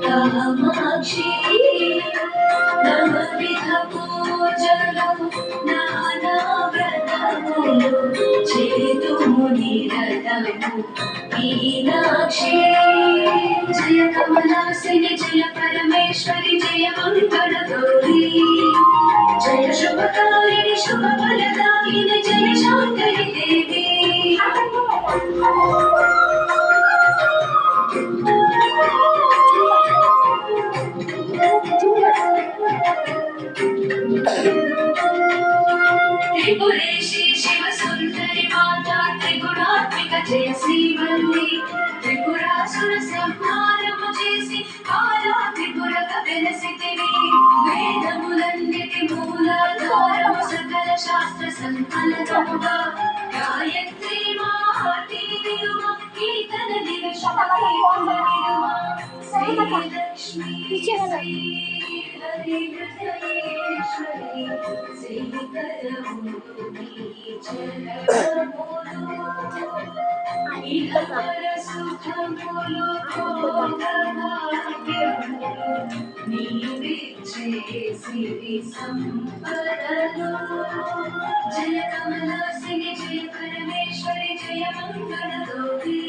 కామాక్షి నవవిధ పూజలు నానా వ్రతములు చేతుము నిరతము మీనాక్షి జయ కమలాసిని జయ పరమేశ్వరి జయ మంగళ గౌరీ జయ శుభకారిణి శుభ ఫలదాయిని జయ శాంకరి దేవి त्रिपुरेशी शिव सुंदरी माता त्रिगुणात्मिक जय श्रीवल्ली त्रिपुरासुर संहारము చేసి ఆలా త్రిపురక వెలసితివి వేదములన్నిటి మూలాధారము సకల శాస్త్ర సంకలనముగా గాయత్రి మాతి వినుమ కీర్తన దివశక్తి వినుమ శ్రీ లక్ష్మీ శ్రీ హరి హృదయేశ్వరి శ్రీకరములు నీ చరణములు ఇహపర సుఖములు భోగభాగ్యములు నీవిచ్చే సిరి సంపదలు జయ కమలాసిని జయ పరమేశ్వరి జయ మంగళ గౌరీ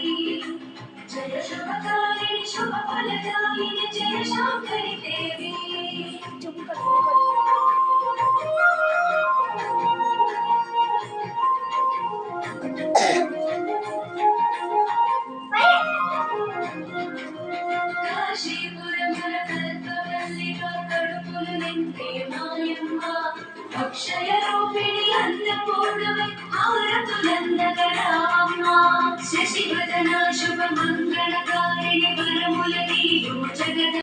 జయ శుభకారిణి శుభ ఫలదాయిని జయ శాంకరి దేవి కాశీపురముల కల్పవల్లిగా కడుపులు నింపే మాయమ్మ అక్షయ రూపిణి అన్నపూర్ణమై